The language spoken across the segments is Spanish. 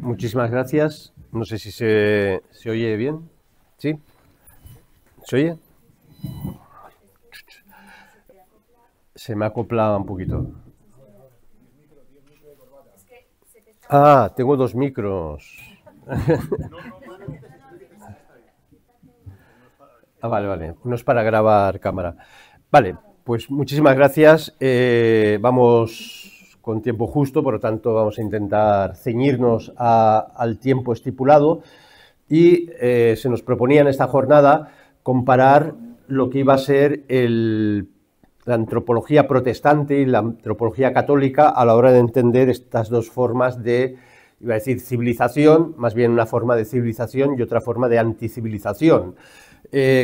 Muchísimas gracias. No sé si se oye bien. ¿Sí? ¿Se oye? Se me acopla un poquito. Ah, tengo dos micros. Ah, vale. No es para grabar cámara. Vale, pues muchísimas gracias. Vamos con tiempo justo, por lo tanto vamos a intentar ceñirnos al tiempo estipulado y se nos proponía en esta jornada comparar lo que iba a ser la antropología protestante y la antropología católica a la hora de entender estas dos formas de, iba a decir civilización, más bien una forma de civilización y otra forma de anticivilización.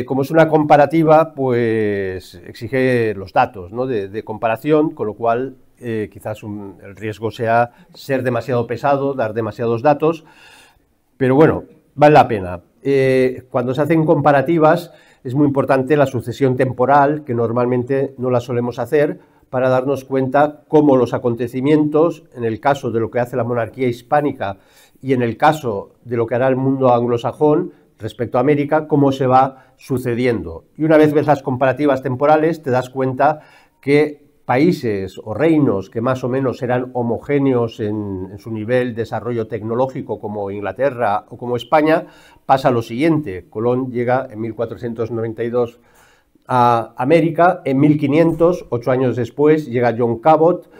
Como es una comparativa, pues exige los datos, ¿no?, de comparación, con lo cual quizás el riesgo sea ser demasiado pesado, dar demasiados datos, pero bueno, vale la pena. Cuando se hacen comparativas es muy importante la sucesión temporal, que normalmente no la solemos hacer, para darnos cuenta cómo los acontecimientos, en el caso de lo que hace la monarquía hispánica y en el caso de lo que hará el mundo anglosajón respecto a América, cómo se va sucediendo. Y una vez ves las comparativas temporales, te das cuenta que países o reinos que más o menos eran homogéneos en su nivel de desarrollo tecnológico, como Inglaterra o como España, pasa lo siguiente. Colón llega en 1492 a América, en 1500, 8 años después, llega John Cabot.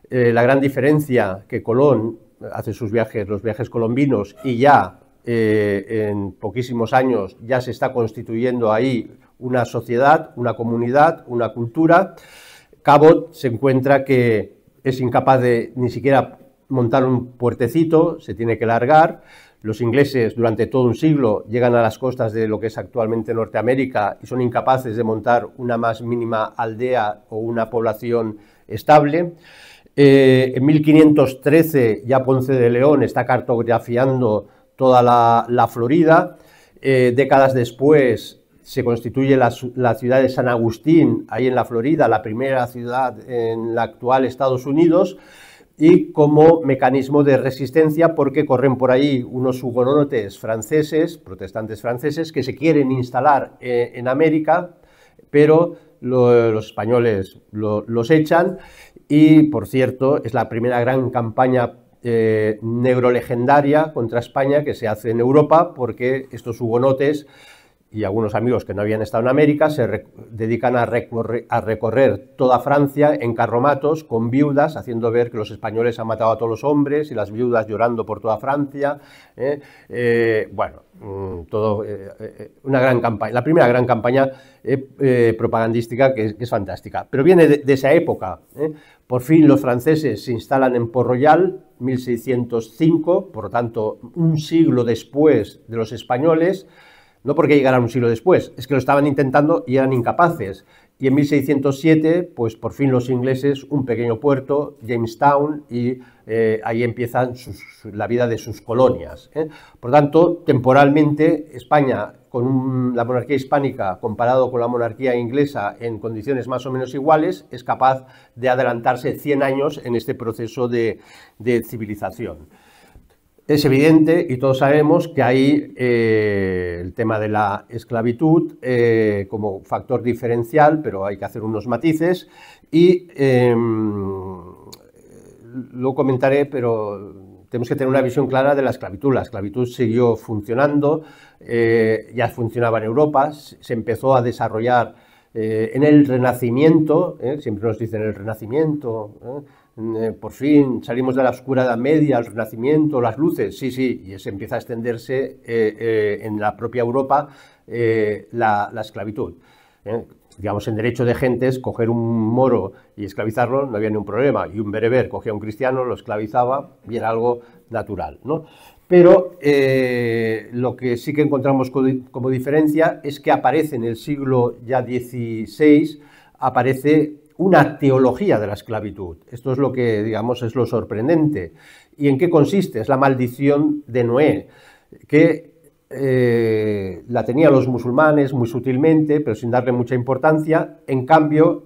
La gran diferencia que Colón hace sus viajes, los viajes colombinos, y ya en poquísimos años ya se está constituyendo ahí una sociedad, una comunidad, una cultura. Cabot se encuentra que es incapaz de ni siquiera montar un puertecito, se tiene que largar. Los ingleses durante todo un siglo llegan a las costas de lo que es actualmente Norteamérica y son incapaces de montar una más mínima aldea o una población estable. En 1513 ya Ponce de León está cartografiando toda la Florida. Décadas después se constituye la ciudad de San Agustín, ahí en la Florida, la primera ciudad en la actual Estados Unidos, y como mecanismo de resistencia, porque corren por ahí unos hugonotes franceses, protestantes franceses, que se quieren instalar en América, pero los españoles los echan. Y, por cierto, es la primera gran campaña negro-legendaria contra España que se hace en Europa, porque estos hugonotes y algunos amigos que no habían estado en América se dedican a recorrer toda Francia en carromatos con viudas, haciendo ver que los españoles han matado a todos los hombres y las viudas llorando por toda Francia. Una gran campaña, la primera gran campaña propagandística que es fantástica. Pero viene de esa época. Por fin los franceses se instalan en Port Royal, 1605, por lo tanto un siglo después de los españoles. No porque llegaran un siglo después, es que lo estaban intentando y eran incapaces. Y en 1607, pues por fin los ingleses, un pequeño puerto, Jamestown, y ahí empiezan la vida de sus colonias. Por tanto, temporalmente, España, con la monarquía hispánica comparado con la monarquía inglesa en condiciones más o menos iguales, es capaz de adelantarse 100 años en este proceso de civilización. Es evidente, y todos sabemos, que hay el tema de la esclavitud como factor diferencial, pero hay que hacer unos matices, y lo comentaré, pero tenemos que tener una visión clara de la esclavitud. La esclavitud siguió funcionando, ya funcionaba en Europa, se empezó a desarrollar en el Renacimiento, siempre nos dicen el Renacimiento, por fin salimos de la oscura Edad Media, el Renacimiento, las luces, sí, y se empieza a extenderse en la propia Europa la esclavitud. Digamos, en derecho de gentes, coger un moro y esclavizarlo no había ningún problema, y un bereber cogía a un cristiano, lo esclavizaba y era algo natural, ¿no? Pero lo que sí que encontramos como diferencia es que aparece en el siglo ya XVI, aparece una teología de la esclavitud. Esto es lo que, digamos, es lo sorprendente. ¿Y en qué consiste? Es la maldición de Noé, que la tenían los musulmanes muy sutilmente, pero sin darle mucha importancia. En cambio,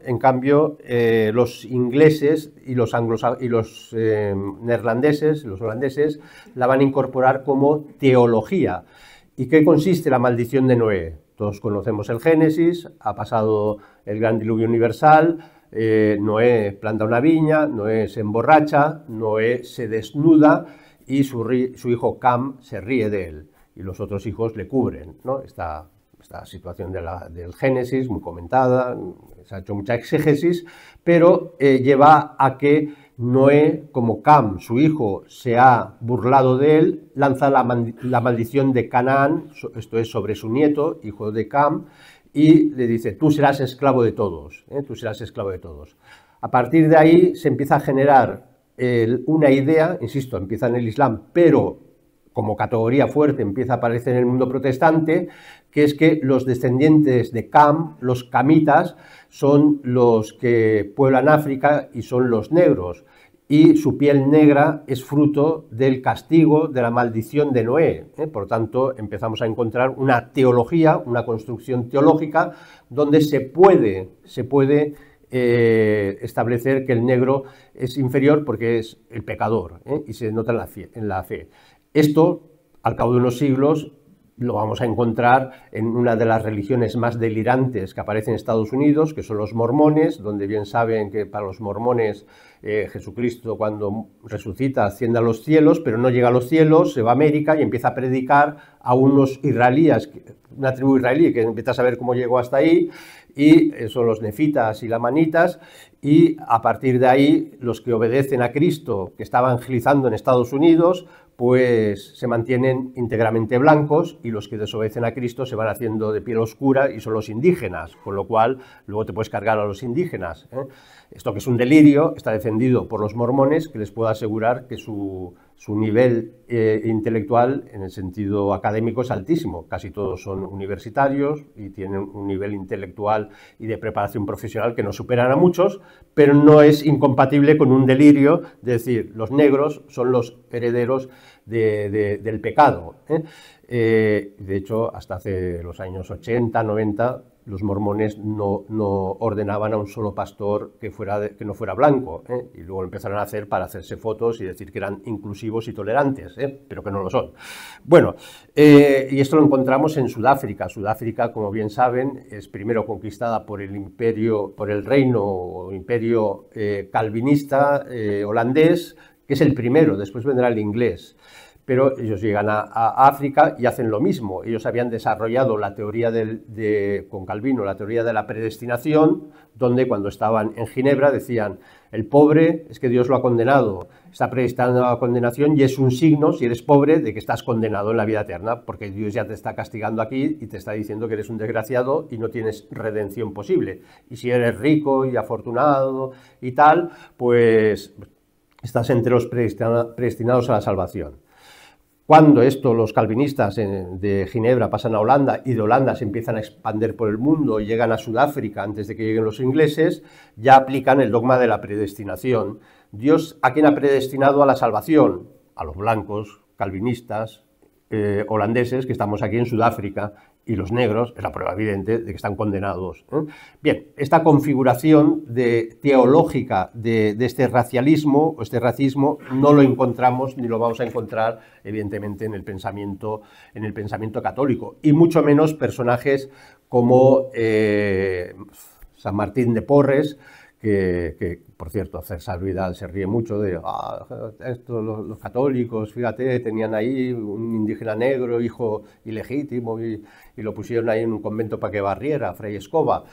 los ingleses y los neerlandeses, los holandeses, la van a incorporar como teología. ¿Y qué consiste la maldición de Noé? Todos conocemos el Génesis, ha pasado el gran diluvio universal, Noé planta una viña, Noé se emborracha, Noé se desnuda y su hijo Cam se ríe de él. Y los otros hijos le cubren, ¿no? Esta situación del Génesis, muy comentada, se ha hecho mucha exégesis, pero lleva a que Noé, como Cam, su hijo, se ha burlado de él, lanza la maldición de Canaán, esto es sobre su nieto, hijo de Cam, y le dice, tú serás esclavo de todos, tú serás esclavo de todos. A partir de ahí se empieza a generar una idea, insisto, empieza en el Islam, pero como categoría fuerte empieza a aparecer en el mundo protestante, que es que los descendientes de Cam, los camitas, son los que pueblan África y son los negros. Y su piel negra es fruto del castigo, de la maldición de Noé. Por tanto, empezamos a encontrar una teología, una construcción teológica, donde se puede establecer que el negro es inferior porque es el pecador, y se nota en la fe. Esto, al cabo de unos siglos, lo vamos a encontrar en una de las religiones más delirantes que aparece en Estados Unidos, que son los mormones, donde bien saben que para los mormones Jesucristo cuando resucita asciende a los cielos, pero no llega a los cielos, se va a América y empieza a predicar a unos israelíes, una tribu israelí que empieza a saber cómo llegó hasta ahí, y son los nefitas y lamanitas, y a partir de ahí los que obedecen a Cristo, que está evangelizando en Estados Unidos, pues se mantienen íntegramente blancos, y los que desobedecen a Cristo se van haciendo de piel oscura y son los indígenas, con lo cual luego te puedes cargar a los indígenas. Esto, que es un delirio, está defendido por los mormones, que les puedo asegurar que su nivel intelectual en el sentido académico es altísimo. Casi todos son universitarios y tienen un nivel intelectual y de preparación profesional que no superan a muchos, pero no es incompatible con un delirio de decir los negros son los herederos del pecado. De hecho, hasta hace los años 80, 90, los mormones no ordenaban a un solo pastor que no fuera blanco, y luego lo empezaron a hacer para hacerse fotos y decir que eran inclusivos y tolerantes, pero que no lo son. Bueno, y esto lo encontramos en Sudáfrica. Sudáfrica, como bien saben, es primero conquistada por el reino o imperio calvinista holandés, que es el primero, después vendrá el inglés. Pero ellos llegan a África y hacen lo mismo. Ellos habían desarrollado la teoría con Calvino, la teoría de la predestinación, donde cuando estaban en Ginebra decían, el pobre es que Dios lo ha condenado, está predestinado a la condenación y es un signo, si eres pobre, de que estás condenado en la vida eterna, porque Dios ya te está castigando aquí y te está diciendo que eres un desgraciado y no tienes redención posible. Y si eres rico y afortunado y tal, pues estás entre los predestinados a la salvación. Cuando los calvinistas de Ginebra pasan a Holanda y de Holanda se empiezan a expandir por el mundo y llegan a Sudáfrica antes de que lleguen los ingleses, ya aplican el dogma de la predestinación. Dios, ¿a quién ha predestinado a la salvación? A los blancos, calvinistas, holandeses, que estamos aquí en Sudáfrica, y los negros, es la prueba evidente de que están condenados. Bien, esta configuración teológica de este racialismo o este racismo no lo encontramos ni lo vamos a encontrar, evidentemente, en el pensamiento católico, y mucho menos personajes como San Martín de Porres, que por cierto, César Vidal se ríe mucho de los católicos, fíjate, tenían ahí un indígena negro, hijo ilegítimo, y lo pusieron ahí en un convento para que barriera, Fray Escoba.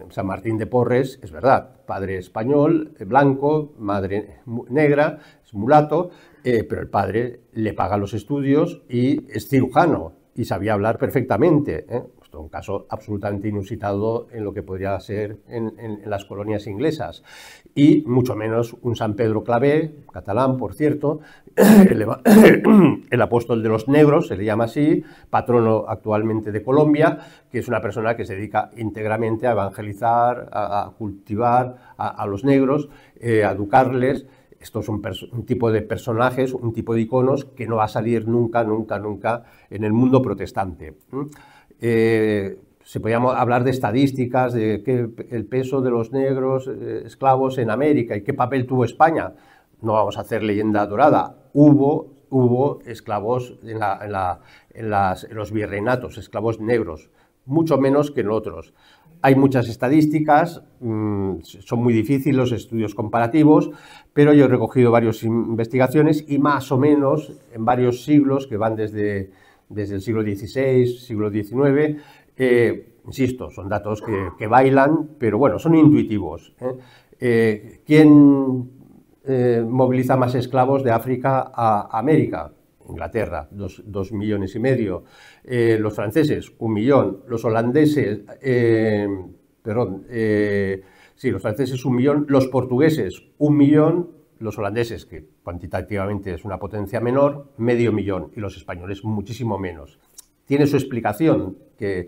San Martín de Porres, es verdad, padre español, blanco, madre negra, es mulato, pero el padre le paga los estudios y es cirujano y sabía hablar perfectamente, un caso absolutamente inusitado en lo que podría ser en las colonias inglesas, y mucho menos un San Pedro Clavé, catalán, por cierto, el apóstol de los negros, se le llama así, patrono actualmente de Colombia, que es una persona que se dedica íntegramente a evangelizar, a cultivar a los negros, a educarles, estos son un tipo de personajes, un tipo de iconos que no va a salir nunca, nunca, nunca en el mundo protestante. Se podía hablar de estadísticas, de el peso de los negros esclavos en América y qué papel tuvo España. No vamos a hacer leyenda dorada. Hubo esclavos en los virreinatos, esclavos negros, mucho menos que en otros. Hay muchas estadísticas, son muy difíciles los estudios comparativos, pero yo he recogido varias investigaciones y más o menos en varios siglos, que van desde el siglo XVI, siglo XIX, insisto, son datos que bailan, pero bueno, son intuitivos. ¿Quién moviliza más esclavos de África a América? Inglaterra, 2,5 millones. Los franceses, 1 millón. Los holandeses, los franceses 1 millón. Los portugueses, 1 millón. Los holandeses, que cuantitativamente es una potencia menor, 500,000. Y los españoles, muchísimo menos. Tiene su explicación que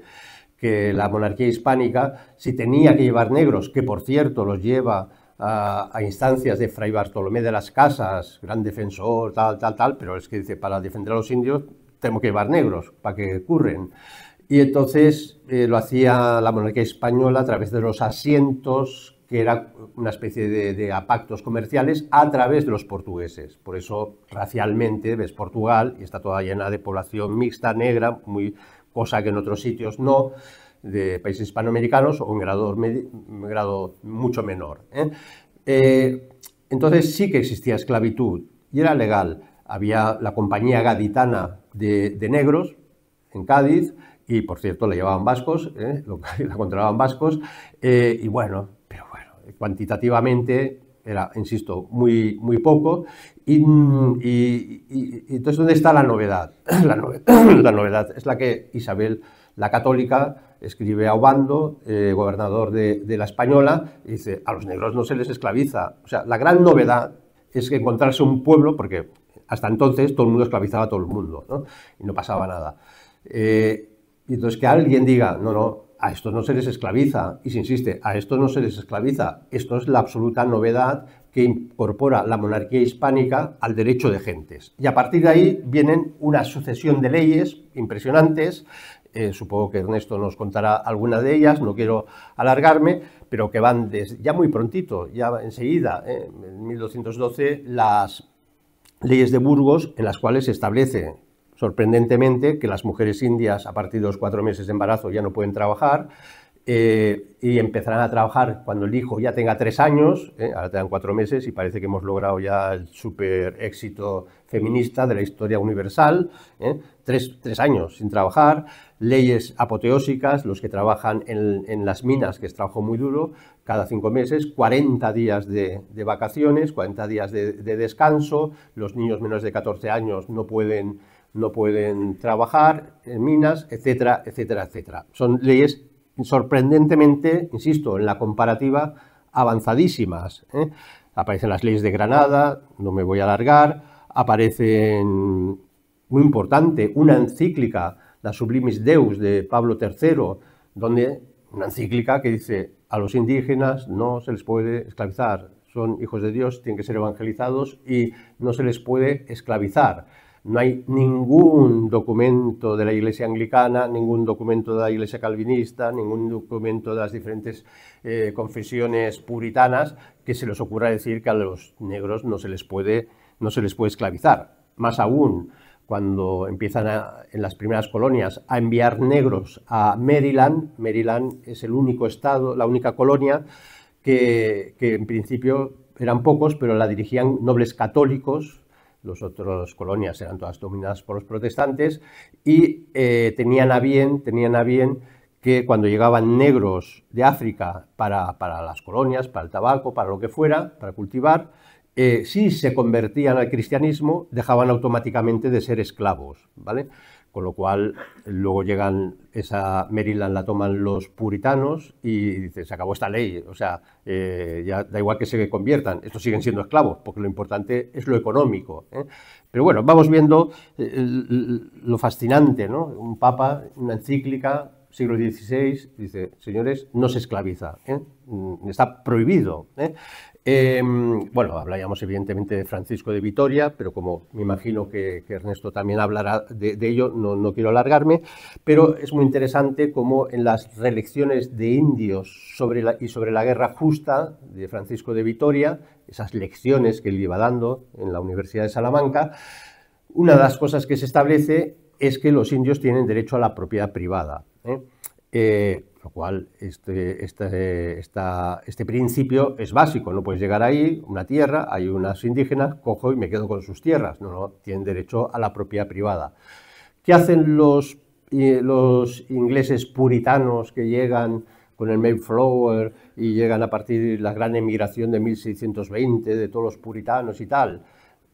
la monarquía hispánica, si tenía que llevar negros, que por cierto los lleva a instancias de Fray Bartolomé de las Casas, gran defensor, tal, pero es que dice, para defender a los indios tengo que llevar negros, para que curren. Y entonces lo hacía la monarquía española a través de los asientos, que era una especie de pactos comerciales, a través de los portugueses. Por eso, racialmente, ves Portugal, y está toda llena de población mixta, negra, cosa que en otros sitios no, de países hispanoamericanos, o un grado mucho menor. Entonces sí que existía esclavitud y era legal. Había la compañía gaditana de negros en Cádiz y, por cierto, la llevaban vascos, la controlaban vascos, y bueno, pero bueno, cuantitativamente era, insisto, muy poco. Y entonces, ¿dónde está la novedad? La novedad es la que Isabel la Católica escribe a Obando, gobernador de la Española, y dice, a los negros no se les esclaviza. O sea, la gran novedad es que encontrarse un pueblo, porque hasta entonces todo el mundo esclavizaba a todo el mundo, ¿no? Y no pasaba nada. Y entonces que alguien diga, no, a estos no se les esclaviza, y se insiste, a estos no se les esclaviza. Esto es la absoluta novedad que incorpora la monarquía hispánica al derecho de gentes. Y a partir de ahí vienen una sucesión de leyes impresionantes. Supongo que Ernesto nos contará alguna de ellas, no quiero alargarme, pero que van ya muy prontito, ya enseguida, en 1212, las leyes de Burgos, en las cuales se establece, sorprendentemente, que las mujeres indias a partir de los 4 meses de embarazo ya no pueden trabajar, y empezarán a trabajar cuando el hijo ya tenga 3 años, ahora tengan 4 meses y parece que hemos logrado ya el súper éxito feminista de la historia universal, 3 años sin trabajar, leyes apoteósicas, los que trabajan en las minas, que es trabajo muy duro, cada 5 meses, 40 días de vacaciones, 40 días de descanso, los niños menores de 14 años no pueden trabajar en minas, etcétera, etcétera, etcétera. Son leyes sorprendentemente, insisto, en la comparativa, avanzadísimas. Aparecen las leyes de Granada, no me voy a alargar, aparecen, muy importante, una encíclica, la Sublimis Deus de Pablo III, donde una encíclica que dice a los indígenas no se les puede esclavizar, son hijos de Dios, tienen que ser evangelizados y no se les puede esclavizar. No hay ningún documento de la Iglesia anglicana, ningún documento de la Iglesia calvinista, ningún documento de las diferentes confesiones puritanas que se les ocurra decir que a los negros no se les puede esclavizar. Más aún, cuando empiezan en las primeras colonias a enviar negros a Maryland, Maryland es el único estado, la única colonia que en principio eran pocos, pero la dirigían nobles católicos. Las otras colonias eran todas dominadas por los protestantes y tenían a bien que cuando llegaban negros de África para las colonias, para el tabaco, para lo que fuera, para cultivar, si se convertían al cristianismo, dejaban automáticamente de ser esclavos, ¿vale? Con lo cual, luego llegan, esa Maryland la toman los puritanos y dice, se acabó esta ley, o sea, ya da igual que se conviertan, estos siguen siendo esclavos, porque lo importante es lo económico, ¿eh? Pero bueno, vamos viendo lo fascinante, ¿no? Un papa, una encíclica, siglo XVI, dice, señores, no se esclaviza, está prohibido. Bueno, hablaríamos evidentemente de Francisco de Vitoria, pero como me imagino que Ernesto también hablará de ello, no quiero alargarme, pero es muy interesante cómo en las relecciones de indios sobre la guerra justa de Francisco de Vitoria, esas lecciones que él iba dando en la Universidad de Salamanca, una de las cosas que se establece es que los indios tienen derecho a la propiedad privada, lo cual este principio es básico. No puedes llegar ahí, una tierra, hay unas indígenas, cojo y me quedo con sus tierras. No, tienen derecho a la propiedad privada. ¿Qué hacen los ingleses puritanos que llegan con el Mayflower y llegan a partir de la gran emigración de 1620 de todos los puritanos y tal?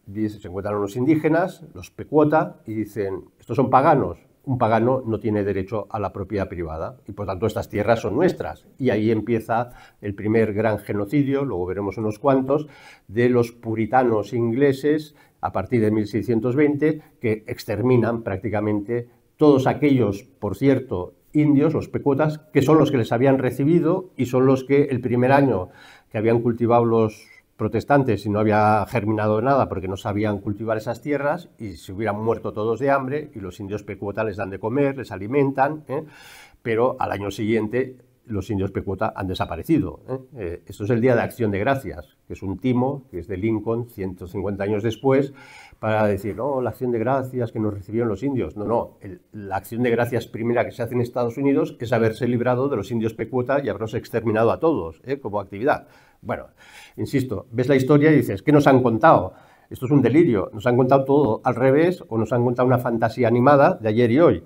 Se encuentran unos indígenas, los Pequota, y dicen, estos son paganos. Un pagano no tiene derecho a la propiedad privada y por tanto estas tierras son nuestras. Y ahí empieza el primer gran genocidio, luego veremos unos cuantos, de los puritanos ingleses a partir de 1620, que exterminan prácticamente todos aquellos, por cierto, indios, los Pequotas, que son los que les habían recibido y son los que el primer año que habían cultivado los protestantes y no había germinado nada porque no sabían cultivar esas tierras y se hubieran muerto todos de hambre, y los indios Pequota les dan de comer, les alimentan, pero al año siguiente los indios Pequota han desaparecido. Esto es el Día de Acción de Gracias, que es un timo, que es de Lincoln, 150 años después, para decir, no, la acción de gracias que nos recibieron los indios. No, la acción de gracias primera que se hace en Estados Unidos es haberse librado de los indios Pequota y haberlos exterminado a todos, como actividad. Bueno, insisto, ves la historia y dices, ¿qué nos han contado? Esto es un delirio, nos han contado todo al revés o nos han contado una fantasía animada de ayer y hoy.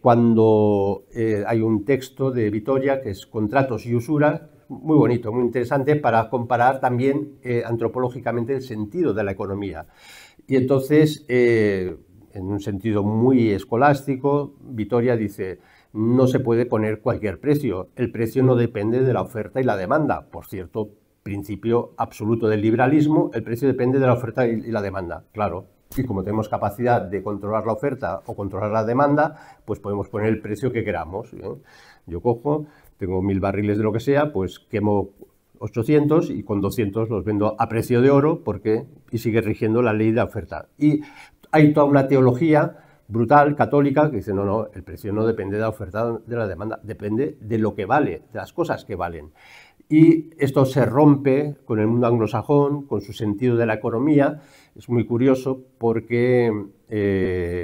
Cuando hay un texto de Vitoria que es Contratos y usura, muy bonito, muy interesante para comparar también antropológicamente el sentido de la economía. Y entonces, en un sentido muy escolástico, Vitoria dice, no se puede poner cualquier precio. El precio no depende de la oferta y la demanda. Por cierto, principio absoluto del liberalismo, el precio depende de la oferta y la demanda. Claro, y como tenemos capacidad de controlar la oferta o controlar la demanda, pues podemos poner el precio que queramos. Yo cojo, tengo 1000 barriles de lo que sea, pues quemo 800 y con 200 los vendo a precio de oro y sigue rigiendo la ley de la oferta. Y hay toda una teología brutal, católica, que dice, no, el precio no depende de la oferta, de la demanda, depende de lo que vale, de las cosas que valen. Y esto se rompe con el mundo anglosajón, con su sentido de la economía. Es muy curioso porque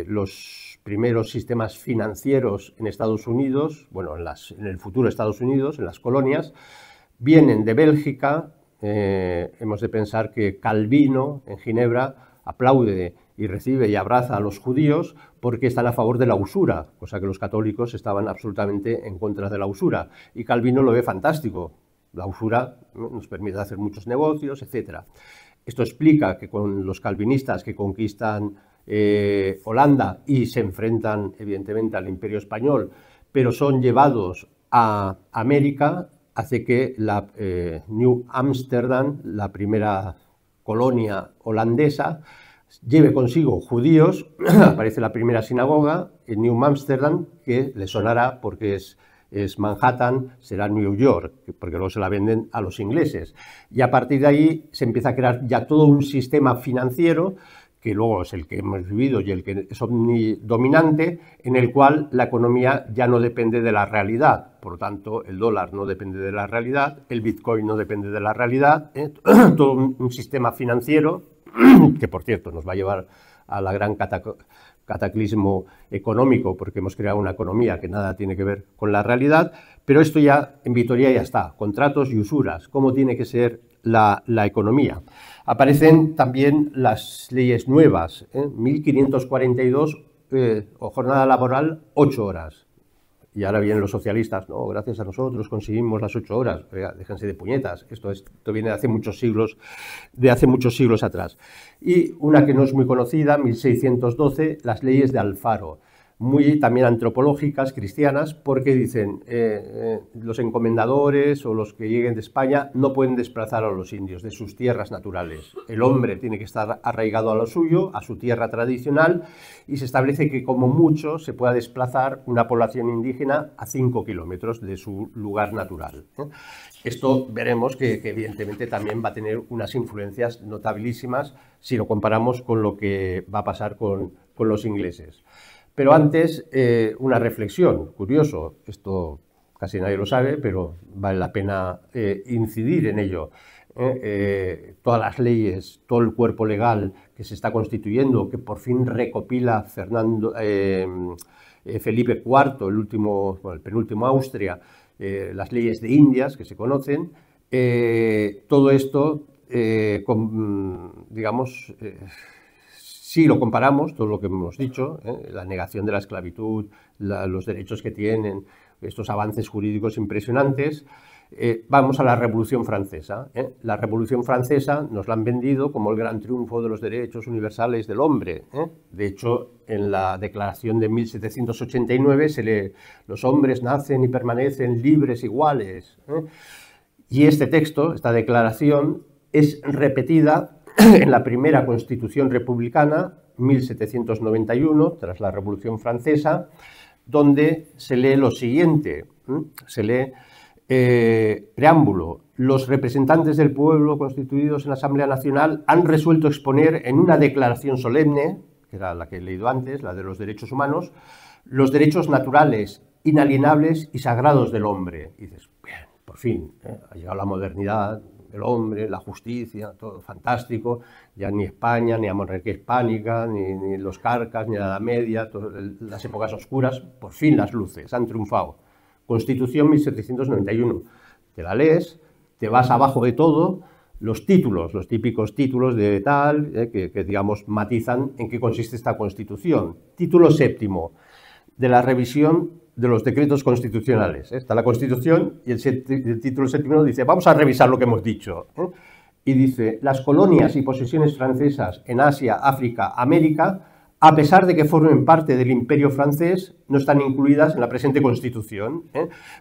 los primeros sistemas financieros en Estados Unidos, bueno, en el futuro Estados Unidos, en las colonias, vienen de Bélgica. Hemos de pensar que Calvino, en Ginebra, aplaude y recibe y abraza a los judíos porque están a favor de la usura, cosa que los católicos estaban absolutamente en contra de la usura. Y Calvino lo ve fantástico. La usura nos permite hacer muchos negocios, etc. Esto explica que con los calvinistas que conquistan Holanda y se enfrentan evidentemente al Imperio Español, pero son llevados a América, hace que la New Amsterdam, la primera colonia holandesa, lleve consigo judíos. Aparece la primera sinagoga en New Amsterdam, que le sonará porque es Manhattan, será New York, porque luego se la venden a los ingleses. Y a partir de ahí se empieza a crear ya todo un sistema financiero, que luego es el que hemos vivido y el que es dominante, en el cual la economía ya no depende de la realidad. Por lo tanto, el dólar no depende de la realidad, el Bitcoin no depende de la realidad, todo un sistema financiero que, por cierto, nos va a llevar a la gran cataclismo económico, porque hemos creado una economía que nada tiene que ver con la realidad, pero esto ya en Vitoria ya está, contratos y usuras, cómo tiene que ser la economía. Aparecen también las leyes nuevas, 1542, jornada laboral 8 horas. Y ahora vienen los socialistas, no, gracias a nosotros conseguimos las 8 horas. Oiga, déjense de puñetas, esto viene de hace muchos siglos atrás. Y una que no es muy conocida, 1612, las leyes de Alfaro. muy también antropológicas, cristianas, porque dicen los encomendadores o los que lleguen de España no pueden desplazar a los indios de sus tierras naturales. El hombre tiene que estar arraigado a lo suyo, a su tierra tradicional, y se establece que como mucho se pueda desplazar una población indígena a 5 kilómetros de su lugar natural. Esto veremos que evidentemente también va a tener unas influencias notabilísimas si lo comparamos con lo que va a pasar con los ingleses. Pero antes, una reflexión, curioso, esto casi nadie lo sabe, pero vale la pena incidir en ello. Todas las leyes, todo el cuerpo legal que se está constituyendo, que por fin recopila Felipe IV, el penúltimo Austria, las leyes de Indias que se conocen, todo esto, digamos, si lo comparamos, todo lo que hemos dicho, la negación de la esclavitud, los derechos que tienen, estos avances jurídicos impresionantes, vamos a la Revolución Francesa. La Revolución Francesa nos la han vendido como el gran triunfo de los derechos universales del hombre. De hecho, en la Declaración de 1789 se lee: los hombres nacen y permanecen libres iguales. Y este texto, esta declaración, es repetida en la primera Constitución republicana, 1791, tras la Revolución Francesa, donde se lee lo siguiente, se lee preámbulo: los representantes del pueblo constituidos en la Asamblea Nacional han resuelto exponer en una declaración solemne, que era la que he leído antes, la de los derechos humanos, los derechos naturales, inalienables y sagrados del hombre. Y dices, bien, por fin, ha llegado la modernidad, el hombre, la justicia, todo fantástico, ya ni España, ni la monarquía hispánica, ni los carcas, ni la Edad Media, las épocas oscuras, por fin las luces, han triunfado. Constitución 1791, te la lees, te vas abajo de todo, los títulos, los típicos títulos de tal, que digamos matizan en qué consiste esta Constitución. Título séptimo, de la revisión de los decretos constitucionales. Está la Constitución y el título séptimo dice, vamos a revisar lo que hemos dicho. Y dice, las colonias y posesiones francesas en Asia, África, América, a pesar de que formen parte del Imperio francés, no están incluidas en la presente Constitución.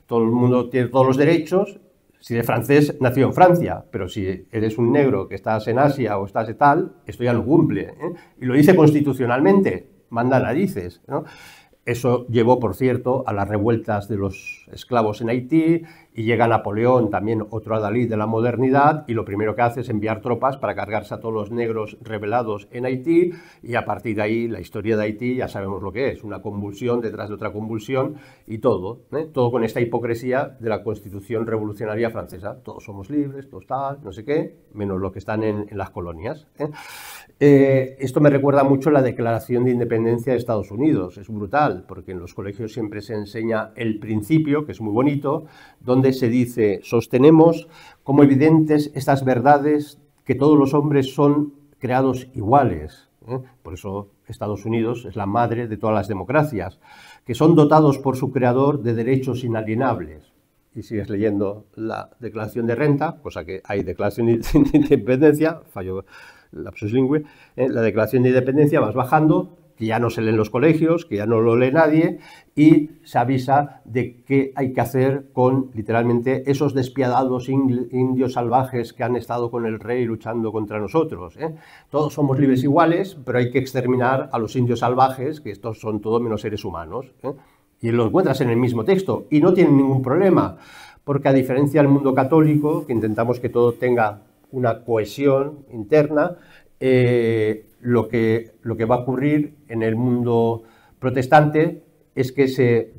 Todo el mundo tiene todos los derechos. Si eres francés, nació en Francia, pero si eres un negro que estás en Asia o estás de tal, esto ya no cumple. Y lo dice constitucionalmente, manda narices, ¿no? Eso llevó, por cierto, a las revueltas de los esclavos en Haití, y llega Napoleón, también otro adalid de la modernidad, y lo primero que hace es enviar tropas para cargarse a todos los negros rebelados en Haití, y a partir de ahí la historia de Haití ya sabemos lo que es, una convulsión detrás de otra convulsión, y todo con esta hipocresía de la Constitución revolucionaria francesa. Todos somos libres, todos tal, no sé qué, menos los que están en las colonias. Esto me recuerda mucho la Declaración de Independencia de Estados Unidos. Es brutal, porque en los colegios siempre se enseña el principio, que es muy bonito, donde se dice, sostenemos como evidentes estas verdades, que todos los hombres son creados iguales. Por eso Estados Unidos es la madre de todas las democracias, que son dotados por su creador de derechos inalienables. Y sigues leyendo la Declaración de Renta, cosa que hay Declaración de Independencia, fallo lapsus lingüe, la Declaración de Independencia, vas bajando, que ya no se lee en los colegios, que ya no lo lee nadie, y se avisa de qué hay que hacer con, literalmente, esos despiadados indios salvajes que han estado con el rey luchando contra nosotros. Todos somos libres iguales, pero hay que exterminar a los indios salvajes, que estos son todo menos seres humanos. Y lo encuentras en el mismo texto, y no tienen ningún problema, porque a diferencia del mundo católico, que intentamos que todo tenga una cohesión interna, lo que va a ocurrir en el mundo protestante es que se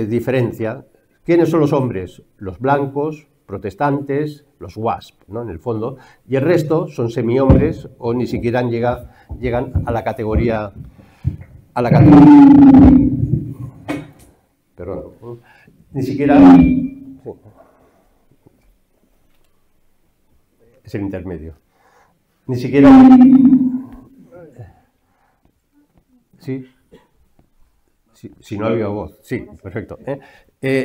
diferencia. ¿Quiénes son los hombres? Los blancos, protestantes, los WASP, ¿no? En el fondo, y el resto son semihombres o ni siquiera llegan a la categoría... Perdón, ni siquiera... Sí. Es el intermedio. Ni siquiera... Sí. Si no había voz. Sí, perfecto.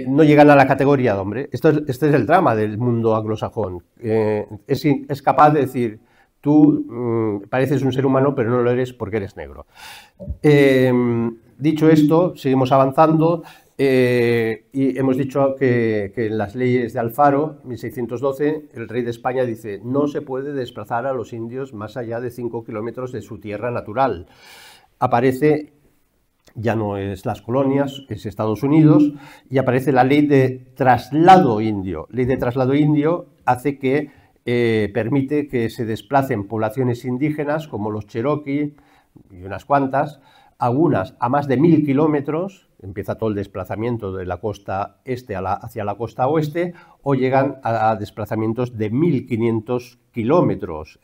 No llegan a la categoría de hombre. Este es el drama del mundo anglosajón. Es capaz de decir, tú pareces un ser humano, pero no lo eres porque eres negro. Dicho esto, seguimos avanzando y hemos dicho que en las leyes de Alfaro, 1612, el rey de España dice: no se puede desplazar a los indios más allá de 5 kilómetros de su tierra natural. Aparece, ya no es las colonias, es Estados Unidos, y aparece la ley de traslado indio. Ley de traslado indio hace que permite que se desplacen poblaciones indígenas como los Cherokee y unas cuantas, algunas a más de 1000 kilómetros, empieza todo el desplazamiento de la costa este hacia la costa oeste, o llegan a desplazamientos de 1500 kilómetros.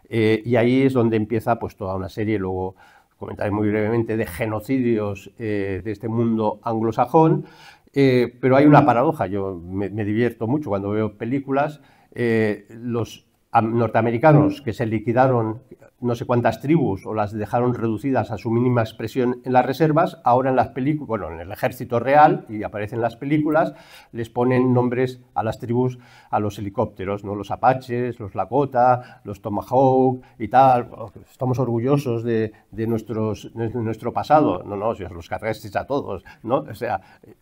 Y ahí es donde empieza pues toda una serie, luego comentaré muy brevemente, de genocidios de este mundo anglosajón, pero hay una paradoja. Yo me divierto mucho cuando veo películas. Los norteamericanos que se liquidaron no sé cuántas tribus o las dejaron reducidas a su mínima expresión en las reservas, ahora en las películas, bueno, en el ejército real, y aparecen las películas, les ponen nombres a las tribus, a los helicópteros, ¿no? Los Apaches, los Lakota, los Tomahawk y tal. Estamos orgullosos de nuestro pasado. No, no, si os los cargasteis a todos, ¿no? O sea,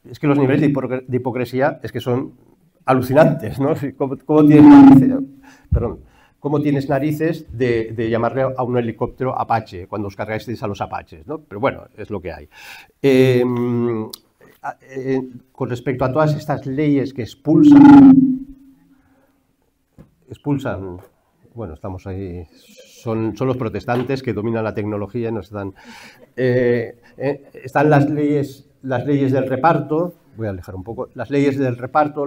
es que los niveles de hipocresía es que son alucinantes, ¿no? ¿Cómo tienes narices de llamarle a un helicóptero Apache cuando os cargasteis a los Apaches, ¿no? Pero bueno, es lo que hay. Con respecto a todas estas leyes que expulsan, bueno, estamos ahí, son los protestantes que dominan la tecnología y nos están... están las leyes del reparto. Voy a alejar un poco. Las leyes del reparto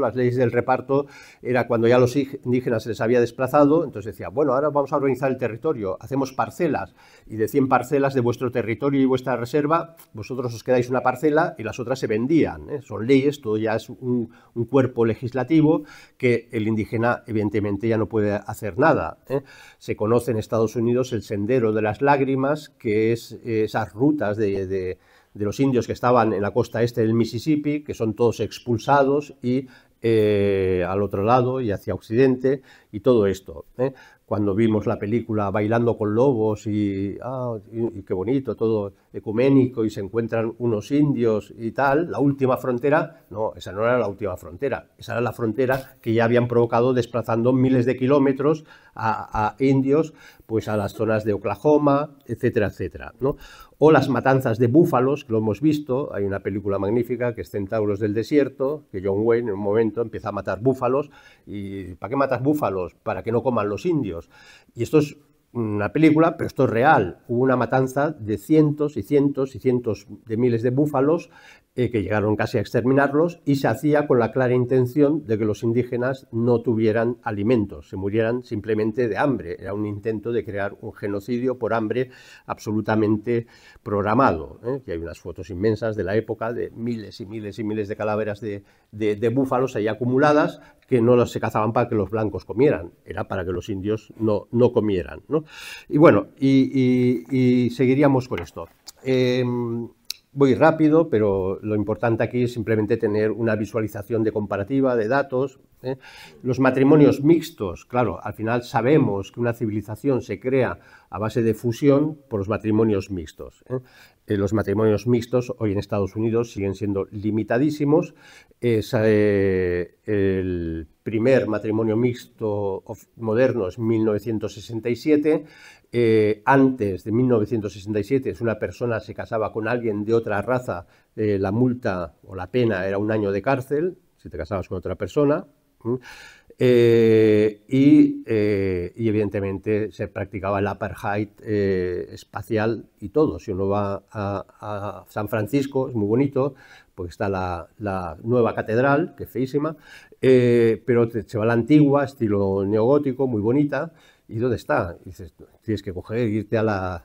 era cuando ya los indígenas se les había desplazado, entonces decía, bueno, ahora vamos a organizar el territorio, hacemos parcelas, y de 100 parcelas de vuestro territorio y vuestra reserva, vosotros os quedáis una parcela y las otras se vendían, ¿eh? Son leyes, todo ya es un cuerpo legislativo que el indígena evidentemente ya no puede hacer nada, ¿eh? Se conoce en Estados Unidos el Sendero de las Lágrimas, que es esas rutas de los indios que estaban en la costa este del Mississippi, que son todos expulsados y al otro lado y hacia occidente, y todo esto. Cuando vimos la película Bailando con Lobos y qué bonito, todo ecuménico, y se encuentran unos indios y tal, la última frontera, no, esa no era la última frontera, esa era la frontera que ya habían provocado desplazando miles de kilómetros a indios, pues a las zonas de Oklahoma, etcétera, etcétera, ¿no? O las matanzas de búfalos, que lo hemos visto, hay una película magnífica que es Centauros del Desierto, que John Wayne en un momento empieza a matar búfalos. ¿Y para qué matas búfalos? Para que no coman los indios. Y esto es una película, pero esto es real. Hubo una matanza de cientos y cientos y cientos de miles de búfalos que llegaron casi a exterminarlos, y se hacía con la clara intención de que los indígenas no tuvieran alimentos, se murieran simplemente de hambre. Era un intento de crear un genocidio por hambre absolutamente programado, ¿eh? Y hay unas fotos inmensas de la época de miles y miles y miles de cadáveres de búfalos ahí acumuladas, que no se cazaban para que los blancos comieran, era para que los indios no comieran, ¿no? Y bueno, y seguiríamos con esto. Voy rápido, pero lo importante aquí es simplemente tener una visualización de comparativa de datos, ¿eh? Los matrimonios mixtos, claro, al final sabemos que una civilización se crea a base de fusión por los matrimonios mixtos, ¿eh? Los matrimonios mixtos hoy en Estados Unidos siguen siendo limitadísimos. El primer matrimonio mixto moderno es 1967. Antes de 1967, si una persona se casaba con alguien de otra raza, la multa o la pena era 1 año de cárcel, si te casabas con otra persona. Y evidentemente se practicaba el apartheid espacial y todo. Si uno va a San Francisco, es muy bonito, porque está la nueva catedral, que es feísima, pero se va a la antigua, estilo neogótico, muy bonita. ¿Y dónde está? Y dices, tienes que irte a la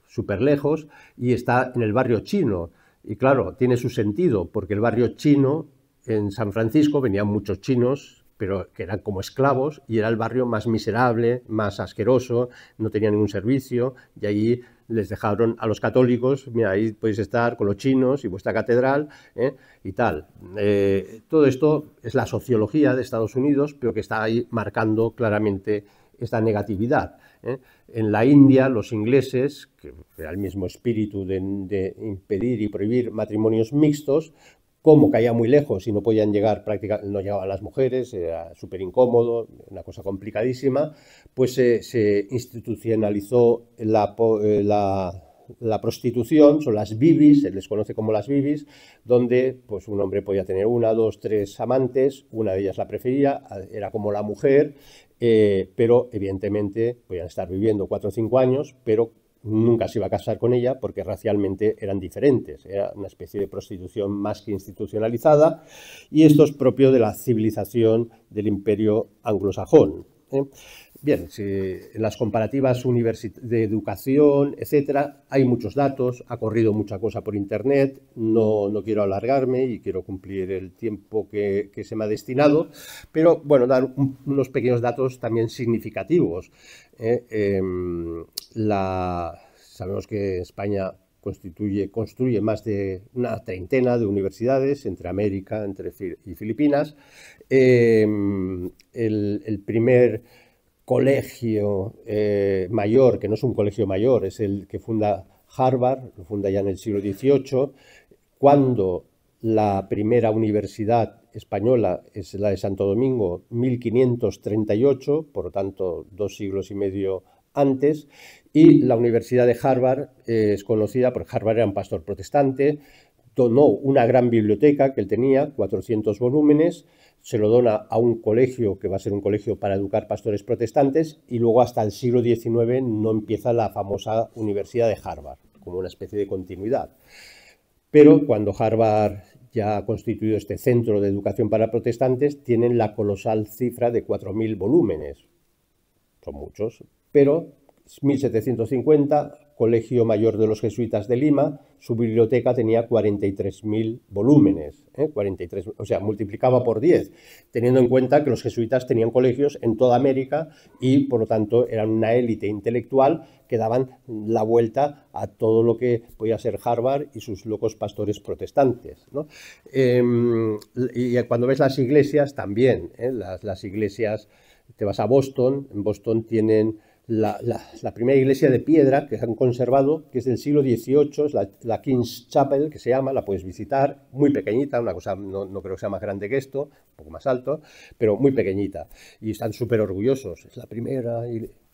súper lejos, y está en el barrio chino. Y claro, tiene su sentido, porque el barrio chino en San Francisco venían muchos chinos, pero que eran como esclavos, y era el barrio más miserable, más asqueroso, no tenía ningún servicio, y allí les dejaron a los católicos, mira, ahí podéis estar con los chinos y vuestra catedral, y tal. Todo esto es la sociología de Estados Unidos, pero que está ahí marcando claramente esta negatividad. En la India, los ingleses, que era el mismo espíritu de impedir y prohibir matrimonios mixtos, como caía muy lejos y no podían llegar, prácticamente no llegaban las mujeres, era súper incómodo, una cosa complicadísima, pues se institucionalizó la prostitución, son las bibis, se les conoce como las bibis, donde pues, un hombre podía tener 1, 2, 3 amantes, una de ellas la prefería, era como la mujer, pero evidentemente podían estar viviendo 4 o 5 años, pero nunca se iba a casar con ella porque racialmente eran diferentes, era una especie de prostitución más que institucionalizada, y esto es propio de la civilización del imperio anglosajón. Bien, en las comparativas de educación, etcétera, hay muchos datos, ha corrido mucha cosa por internet, no quiero alargarme y quiero cumplir el tiempo que se me ha destinado, pero bueno, dar unos pequeños datos también significativos. Sabemos que España construye más de una treintena de universidades entre América y Filipinas. El primer colegio mayor, que no es un colegio mayor, es el que funda Harvard, lo funda ya en el siglo XVIII, cuando la primera universidad española es la de Santo Domingo, 1538, por lo tanto 2 siglos y medio antes, y la Universidad de Harvard es conocida porque Harvard era un pastor protestante, donó una gran biblioteca que él tenía, 400 volúmenes, se lo dona a un colegio que va a ser un colegio para educar pastores protestantes, y luego hasta el siglo XIX no empieza la famosa Universidad de Harvard, como una especie de continuidad. Pero cuando Harvard ya ha constituido este centro de educación para protestantes, tienen la colosal cifra de 4.000 volúmenes. Son muchos, pero 1750, Colegio Mayor de los Jesuitas de Lima, su biblioteca tenía 43.000 volúmenes, 43, o sea, multiplicaba por 10, teniendo en cuenta que los jesuitas tenían colegios en toda América y, por lo tanto, eran una élite intelectual que daban la vuelta a todo lo que podía ser Harvard y sus locos pastores protestantes, ¿no? Y cuando ves las iglesias, también, las iglesias, te vas a Boston, en Boston tienen la primera iglesia de piedra que se han conservado, que es del siglo XVIII, es la King's Chapel, que se llama, la puedes visitar, muy pequeñita, una cosa, no creo que sea más grande que esto, un poco más alto, pero muy pequeñita, y están súper orgullosos, es la primera,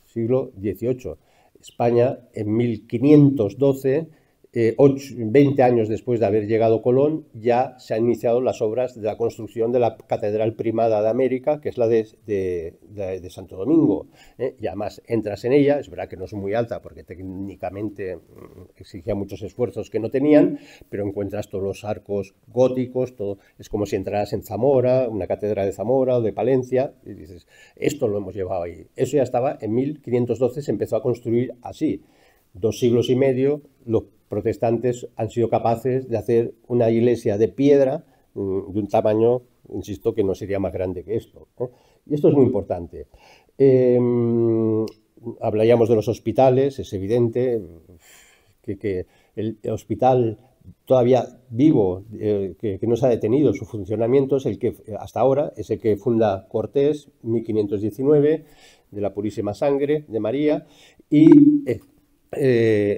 siglo XVIII. España, en 1512, 20 años después de haber llegado Colón, ya se han iniciado las obras de la construcción de la Catedral Primada de América, que es la de Santo Domingo. Y además entras en ella, es verdad que no es muy alta porque técnicamente exigía muchos esfuerzos que no tenían, pero encuentras todos los arcos góticos, todo, es como si entraras en Zamora, una catedral de Zamora o de Palencia, y dices, esto lo hemos llevado ahí. Eso ya estaba en 1512, se empezó a construir así. 2 siglos y medio, los protestantes han sido capaces de hacer una iglesia de piedra de un tamaño, insisto, que no sería más grande que esto. Y esto es muy importante. Hablaríamos de los hospitales, es evidente que el hospital todavía vivo, que no se ha detenido su funcionamiento, es el que hasta ahora es el que funda Cortés, 1519, de la Purísima Sangre de María, y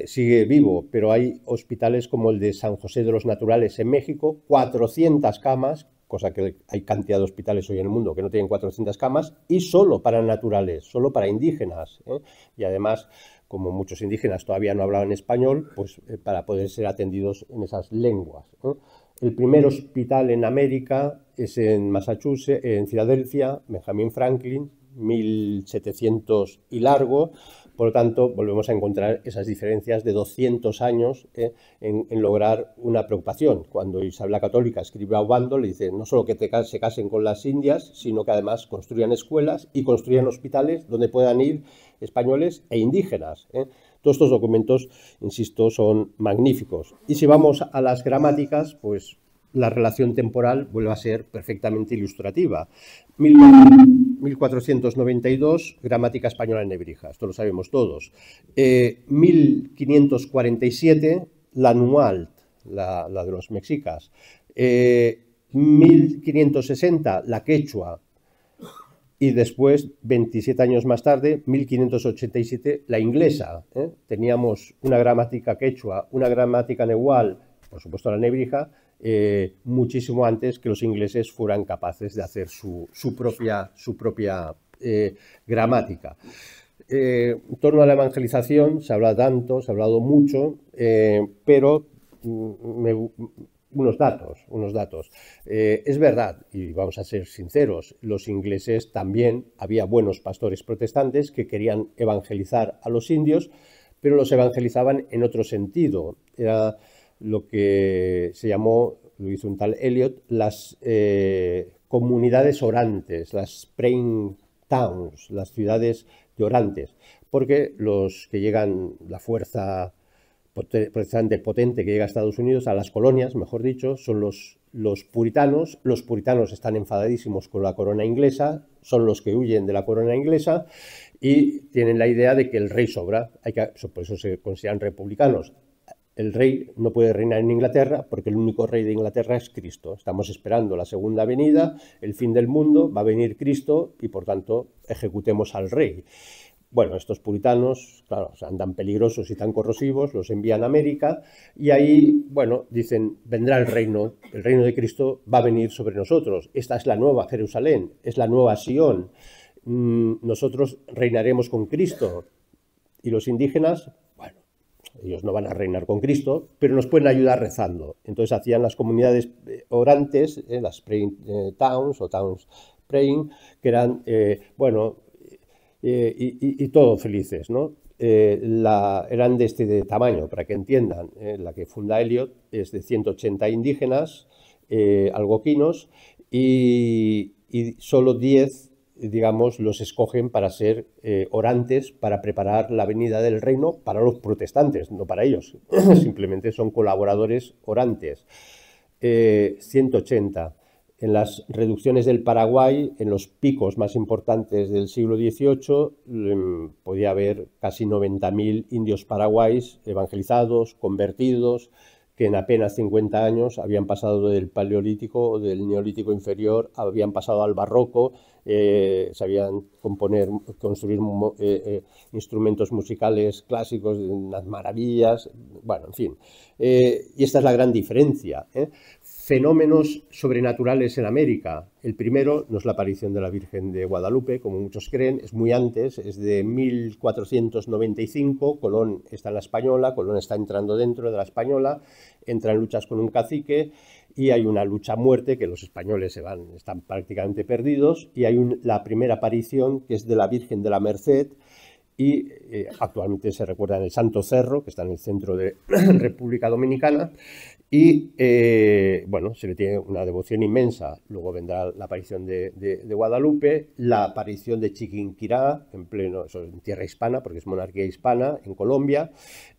sigue vivo, pero hay hospitales como el de San José de los Naturales en México, 400 camas, cosa que hay cantidad de hospitales hoy en el mundo que no tienen 400 camas, y solo para naturales, solo para indígenas, y además, como muchos indígenas todavía no hablaban español, pues para poder ser atendidos en esas lenguas. El primer hospital en América es en Massachusetts, en Filadelfia, Benjamin Franklin, 1700 y largo. Por lo tanto, volvemos a encontrar esas diferencias de 200 años en lograr una preocupación. Cuando Isabel la Católica escribe a Obando, le dice no solo que se casen con las indias, sino que además construyan escuelas y construyan hospitales donde puedan ir españoles e indígenas. Todos estos documentos, insisto, son magníficos. Y si vamos a las gramáticas, pues la relación temporal vuelve a ser perfectamente ilustrativa. 1492, gramática española en Nebrija, esto lo sabemos todos. 1547, la Nualt, la de los mexicas. 1560, la quechua. y después, 27 años más tarde, 1587, la inglesa. Teníamos una gramática quechua, una gramática nehual, por supuesto la nebrija, muchísimo antes que los ingleses fueran capaces de hacer su propia gramática. En torno a la evangelización se habla tanto, se ha hablado mucho, pero unos datos. Es verdad, y vamos a ser sinceros, los ingleses también, había buenos pastores protestantes que querían evangelizar a los indios, pero los evangelizaban en otro sentido. Era lo que se llamó, lo hizo un tal Eliot, las comunidades orantes, las praying towns, las ciudades de orantes, porque los que llegan, la fuerza protestante potente que llega a Estados Unidos, a las colonias, mejor dicho, son los puritanos. Los puritanos están enfadadísimos con la corona inglesa, son los que huyen de la corona inglesa y tienen la idea de que el rey sobra, por eso se consideran republicanos. El rey no puede reinar en Inglaterra porque el único rey de Inglaterra es Cristo. Estamos esperando la segunda venida, el fin del mundo, va a venir Cristo y por tanto ejecutemos al rey. Bueno, estos puritanos, claro, sean tan peligrosos y tan corrosivos, los envían a América y ahí, bueno, dicen, vendrá el reino de Cristo va a venir sobre nosotros. Esta es la nueva Jerusalén, es la nueva Sión. Nosotros reinaremos con Cristo. Y los indígenas, bueno, ellos no van a reinar con Cristo, pero nos pueden ayudar rezando. Entonces hacían las comunidades orantes, las praying towns o towns praying, que eran, bueno, y todos felices, ¿no? Eran de este tamaño, para que entiendan. La que funda Eliot es de 180 indígenas algoquinos y solo 10, digamos, los escogen para ser orantes, para preparar la venida del reino para los protestantes, no para ellos. Simplemente son colaboradores orantes. 180. En las reducciones del Paraguay, en los picos más importantes del siglo XVIII, podía haber casi 90.000 indios paraguayos evangelizados, convertidos, que en apenas 50 años habían pasado del Paleolítico o del Neolítico inferior, habían pasado al Barroco, sabían construir instrumentos musicales clásicos, unas maravillas, bueno, en fin. Y esta es la gran diferencia. Fenómenos sobrenaturales en América. El primero no es la aparición de la Virgen de Guadalupe, como muchos creen, es muy antes, es de 1495, Colón está en la Española, Colón está entrando dentro de la Española, entra en luchas con un cacique y hay una lucha a muerte que los españoles están prácticamente perdidos y hay la primera aparición que es de la Virgen de la Merced y actualmente se recuerda en el Santo Cerro, que está en el centro de República Dominicana. Y, bueno, se le tiene una devoción inmensa. Luego vendrá la aparición de Guadalupe, la aparición de Chiquinquirá, en tierra hispana, porque es monarquía hispana, en Colombia,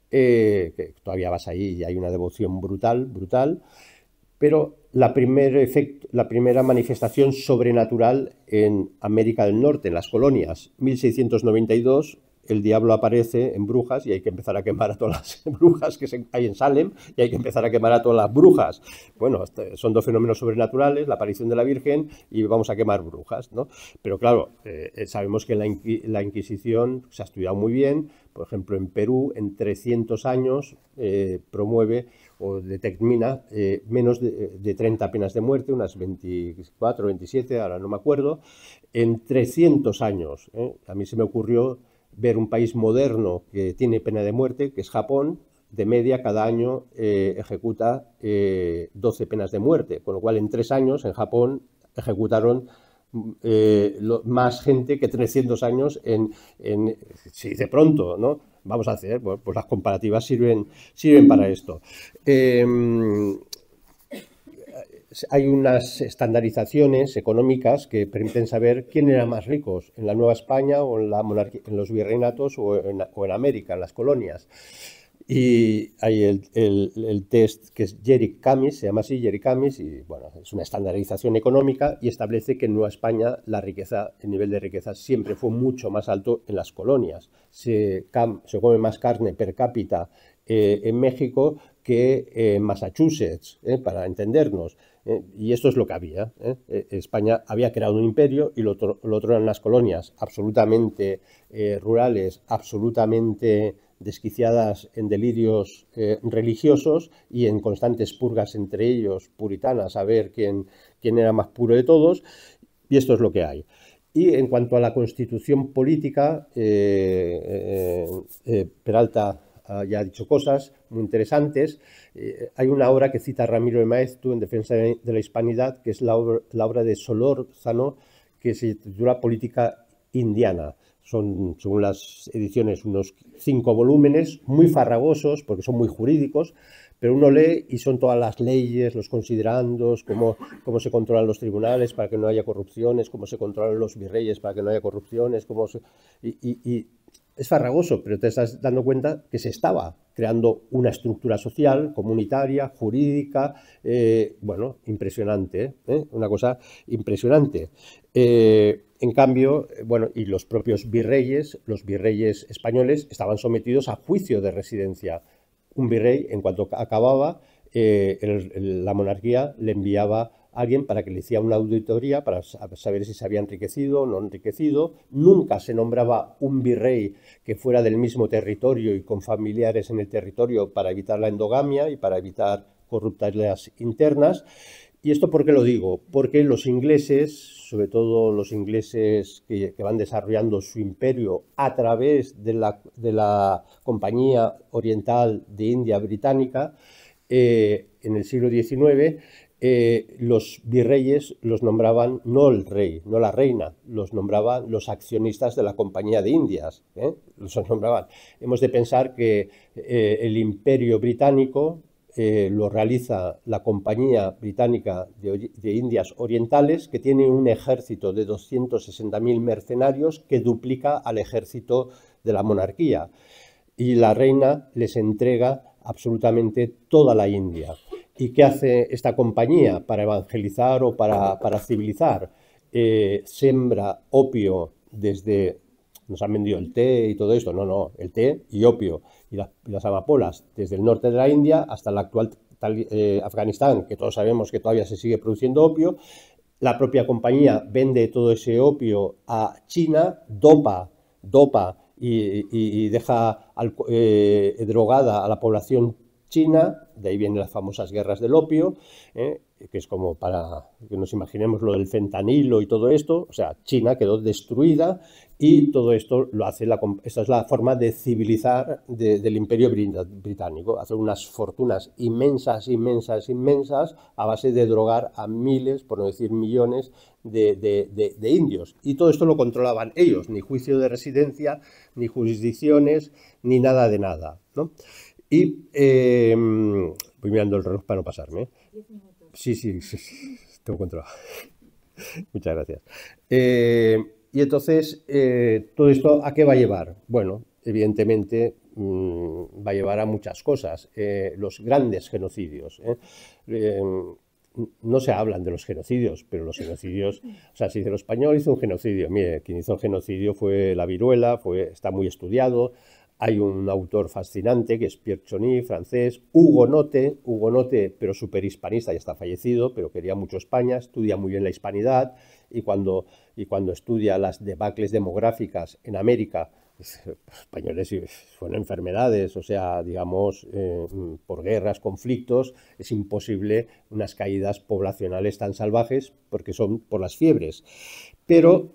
que todavía vas ahí y hay una devoción brutal. Pero la primera manifestación sobrenatural en América del Norte, en las colonias, 1692, el diablo aparece en Brujas y hay que empezar a quemar a todas las brujas que hay en Salem y hay que empezar a quemar a todas las brujas. Bueno, son dos fenómenos sobrenaturales, la aparición de la Virgen y vamos a quemar brujas, ¿no? Pero claro, sabemos que la Inquisición se ha estudiado muy bien. Por ejemplo, en Perú, en 300 años, promueve o determina menos de 30 penas de muerte, unas 24, 27, ahora no me acuerdo, en 300 años. A mí se me ocurrió ver un país moderno que tiene pena de muerte, que es Japón, de media cada año ejecuta 12 penas de muerte, con lo cual en 3 años en Japón ejecutaron más gente que 300 años sí, de pronto, ¿no? Vamos a hacer, bueno, pues las comparativas sirven para esto. Hay unas estandarizaciones económicas que permiten saber quién era más ricos en la Nueva España o en la monarquía, en los virreinatos o en América, en las colonias. Y hay el test que es Jerry Camis, se llama así Jerry Camis, y bueno, es una estandarización económica y establece que en Nueva España la riqueza, el nivel de riqueza siempre fue mucho más alto en las colonias. Se come más carne per cápita en México que en Massachusetts, para entendernos. Y esto es lo que había. España había creado un imperio y lo otro eran las colonias absolutamente rurales, absolutamente desquiciadas en delirios religiosos y en constantes purgas entre ellos, puritanas, a ver quién era más puro de todos, y esto es lo que hay. Y en cuanto a la constitución política, Peralta ya ha dicho cosas muy interesantes. Hay una obra que cita Ramiro de Maeztu en defensa de la hispanidad, que es la obra de Solórzano, que se titula Política Indiana. Son, según las ediciones, unos 5 volúmenes, muy farragosos, porque son muy jurídicos, pero uno lee y son todas las leyes, los considerandos, cómo se controlan los tribunales para que no haya corrupciones, cómo se controlan los virreyes para que no haya corrupciones, y es farragoso, pero te estás dando cuenta que se estaba creando una estructura social, comunitaria, jurídica, bueno, impresionante, una cosa impresionante. En cambio, bueno, y los propios virreyes, los virreyes españoles, estaban sometidos a juicio de residencia. Un virrey, en cuanto acababa, la monarquía le enviaba a alguien para que le hiciera una auditoría para saber si se había enriquecido o no enriquecido. Nunca se nombraba un virrey que fuera del mismo territorio y con familiares en el territorio para evitar la endogamia y para evitar corruptelas internas. ¿Y esto por qué lo digo? Porque los ingleses, sobre todo los ingleses que van desarrollando su imperio a través de la Compañía Oriental de India Británica, en el siglo XIX, los virreyes los nombraban no el rey, no la reina, los nombraban los accionistas de la Compañía de Indias. Los nombraban. Hemos de pensar que el imperio británico lo realiza la Compañía Británica de Indias Orientales, que tiene un ejército de 260.000 mercenarios que duplica al ejército de la monarquía. Y la reina les entrega absolutamente toda la India. ¿Y qué hace esta compañía para evangelizar o para civilizar? Sembra opio desde... Nos han vendido el té y todo esto. No, el té y opio. Y las amapolas desde el norte de la India hasta el actual Afganistán, que todos sabemos que todavía se sigue produciendo opio. La propia compañía vende todo ese opio a China, dopa y deja drogada a la población china. De ahí vienen las famosas guerras del opio, que es como para que nos imaginemos lo del fentanilo y todo esto. O sea, China quedó destruida y todo esto lo hace esta es la forma de civilizar del imperio británico, hacer unas fortunas inmensas a base de drogar a miles, por no decir millones, de indios. Y todo esto lo controlaban ellos, ni juicio de residencia, ni jurisdicciones, ni nada de nada, ¿no? Y voy mirando el reloj para no pasarme. 10 minutos. Sí, tengo controlado. Muchas gracias. Y entonces, ¿todo esto a qué va a llevar? Bueno, evidentemente va a llevar a muchas cosas. Los grandes genocidios. No se hablan de los genocidios, pero los genocidios, o sea, si dice, el español hizo un genocidio, mire, quien hizo el genocidio fue la viruela, está muy estudiado. Hay un autor fascinante que es Pierre Chony, francés, hugonote, pero superhispanista, ya está fallecido, pero quería mucho España, estudia muy bien la hispanidad y cuando estudia las debacles demográficas en América, los españoles fueron enfermedades, o sea, digamos, por guerras, conflictos, es imposible unas caídas poblacionales tan salvajes porque son por las fiebres. Pero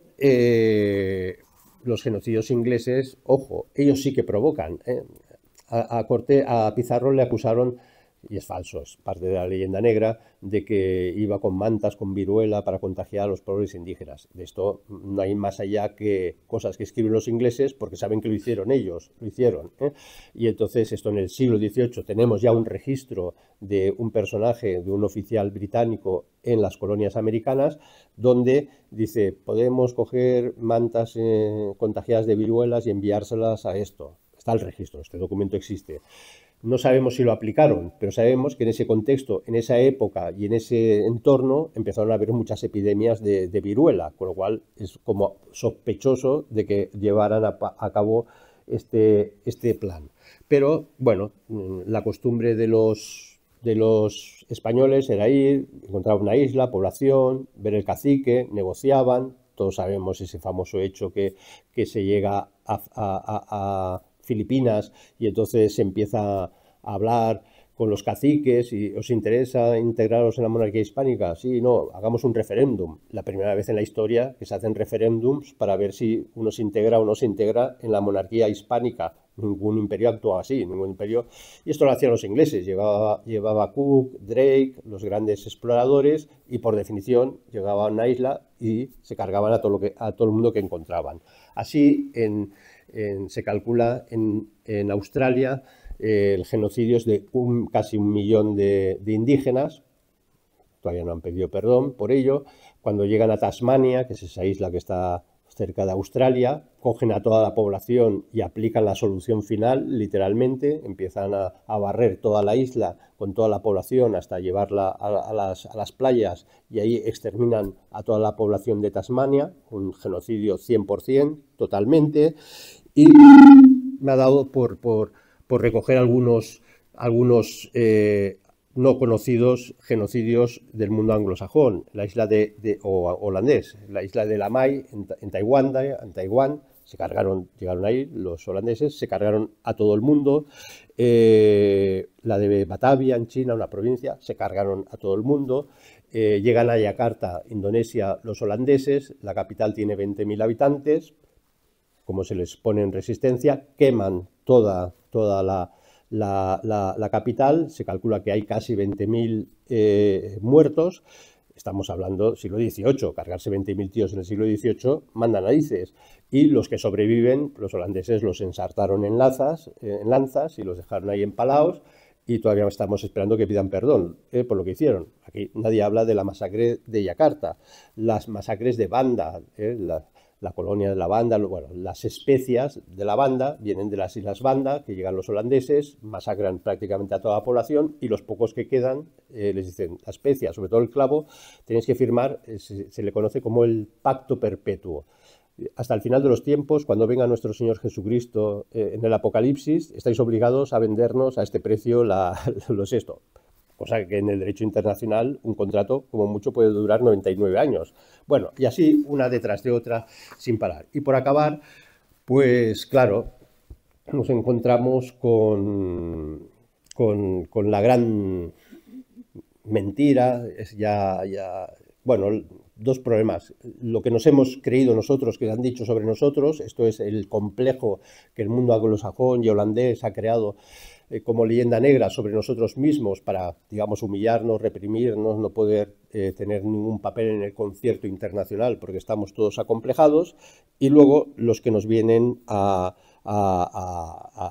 los genocidios ingleses, ojo, ellos sí que provocan. A Pizarro le acusaron, y es falso, es parte de la leyenda negra, de que iba con mantas, con viruela para contagiar a los pobres indígenas. De esto no hay más allá que cosas que escriben los ingleses porque saben que lo hicieron ellos, lo hicieron. Y entonces esto en el siglo XVIII tenemos ya un registro de un personaje, de un oficial británico en las colonias americanas, donde dice, podemos coger mantas contagiadas de viruelas y enviárselas a esto. Está el registro, este documento existe. No sabemos si lo aplicaron, pero sabemos que en ese contexto, en esa época y en ese entorno empezaron a haber muchas epidemias de viruela, con lo cual es como sospechoso de que llevaran a cabo este plan. Pero, bueno, la costumbre de los españoles era ir, encontrar una isla, población, ver el cacique, negociaban. Todos sabemos ese famoso hecho que se llega a Filipinas y entonces se empieza a hablar con los caciques y ¿os interesa integraros en la monarquía hispánica? Sí, no, hagamos un referéndum. La primera vez en la historia que se hacen referéndums para ver si uno se integra o no se integra en la monarquía hispánica. Ningún imperio actuaba así, ningún imperio. Y esto lo hacían los ingleses, llevaba Cook, Drake, los grandes exploradores, y por definición llegaban a una isla y se cargaban a todo el mundo que encontraban. Así se calcula en Australia el genocidio es de casi 1 millón de indígenas. Todavía no han pedido perdón por ello. Cuando llegan a Tasmania, que es esa isla que está cerca de Australia, cogen a toda la población y aplican la solución final, literalmente, empiezan a barrer toda la isla con toda la población hasta llevarla a las playas, y ahí exterminan a toda la población de Tasmania, un genocidio 100%, totalmente, y me ha dado por recoger algunos no conocidos genocidios del mundo anglosajón. La isla o holandés, la isla de Lamay en Taiwán, llegaron ahí los holandeses, se cargaron a todo el mundo. La de Batavia en China, una provincia, se cargaron a todo el mundo. Llegan a Yakarta, Indonesia, los holandeses, la capital tiene 20.000 habitantes. Como se les pone en resistencia, queman toda la capital. Se calcula que hay casi 20.000 muertos. Estamos hablando del siglo XVIII, cargarse 20.000 tíos en el siglo XVIII manda narices. Y los que sobreviven, los holandeses los ensartaron en lanzas y los dejaron ahí empalados, y todavía estamos esperando que pidan perdón por lo que hicieron. Aquí nadie habla de la masacre de Yakarta, las masacres de Banda, la colonia de la Banda, bueno, las especias de la Banda vienen de las Islas Banda, que llegan los holandeses, masacran prácticamente a toda la población, y los pocos que quedan les dicen, la especia, sobre todo el clavo, tenéis que firmar, se le conoce como el pacto perpetuo. Hasta el final de los tiempos, cuando venga nuestro Señor Jesucristo en el Apocalipsis, estáis obligados a vendernos a este precio esto. Cosa que en el derecho internacional un contrato como mucho puede durar 99 años. Bueno, y así una detrás de otra sin parar. Y por acabar, pues claro, nos encontramos con la gran mentira. Bueno, dos problemas. Lo que nos hemos creído nosotros, que han dicho sobre nosotros, esto es el complejo que el mundo anglosajón y holandés ha creado como leyenda negra sobre nosotros mismos para, digamos, humillarnos, reprimirnos, no poder tener ningún papel en el concierto internacional porque estamos todos acomplejados, y luego los que nos vienen a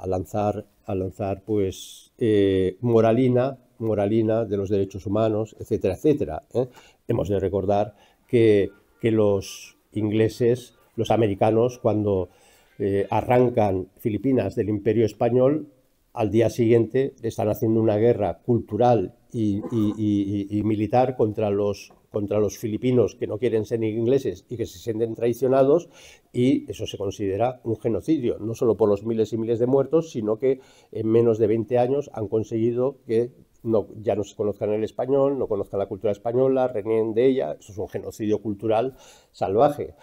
lanzar pues moralina de los derechos humanos, etcétera, etcétera. Hemos de recordar que los ingleses, los americanos, cuando arrancan Filipinas del Imperio Español, al día siguiente están haciendo una guerra cultural y militar contra los filipinos que no quieren ser ingleses y que se sienten traicionados, y eso se considera un genocidio, no solo por los miles y miles de muertos, sino que en menos de 20 años han conseguido que ya no se conozcan el español, no conozcan la cultura española, renieguen de ella. Eso es un genocidio cultural salvaje.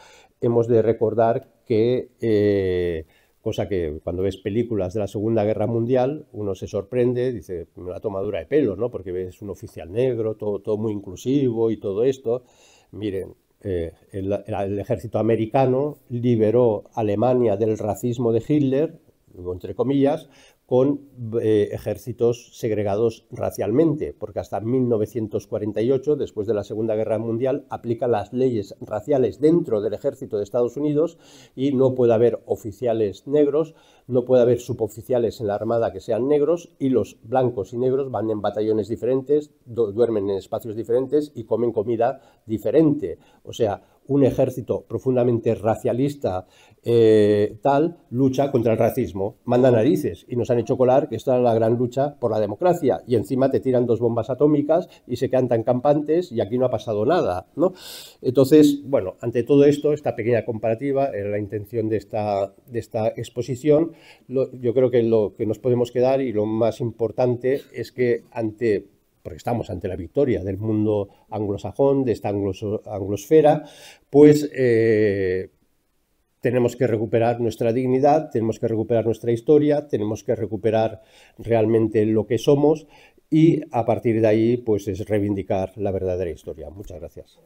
Hemos de recordar que cosa que cuando ves películas de la Segunda Guerra Mundial uno se sorprende, dice, una tomadura de pelo, ¿no? Porque ves un oficial negro, todo muy inclusivo y todo esto. Miren, el ejército americano liberó a Alemania del racismo de Hitler, entre comillas, con ejércitos segregados racialmente, porque hasta 1948, después de la Segunda Guerra Mundial, aplica las leyes raciales dentro del ejército de Estados Unidos, y no puede haber oficiales negros, no puede haber suboficiales en la Armada que sean negros, y los blancos y negros van en batallones diferentes, duermen en espacios diferentes y comen comida diferente. O sea, un ejército profundamente racialista, lucha contra el racismo, manda narices, y nos han hecho colar que esta es la gran lucha por la democracia, y encima te tiran 2 bombas atómicas y se quedan tan campantes y aquí no ha pasado nada, ¿no? Entonces, bueno, ante todo esto, esta pequeña comparativa era la intención de esta exposición. Yo creo que lo que nos podemos quedar, y lo más importante, es que porque estamos ante la victoria del mundo anglosajón, de esta anglosfera, pues tenemos que recuperar nuestra dignidad, tenemos que recuperar nuestra historia, tenemos que recuperar realmente lo que somos, y a partir de ahí pues es reivindicar la verdadera historia. Muchas gracias.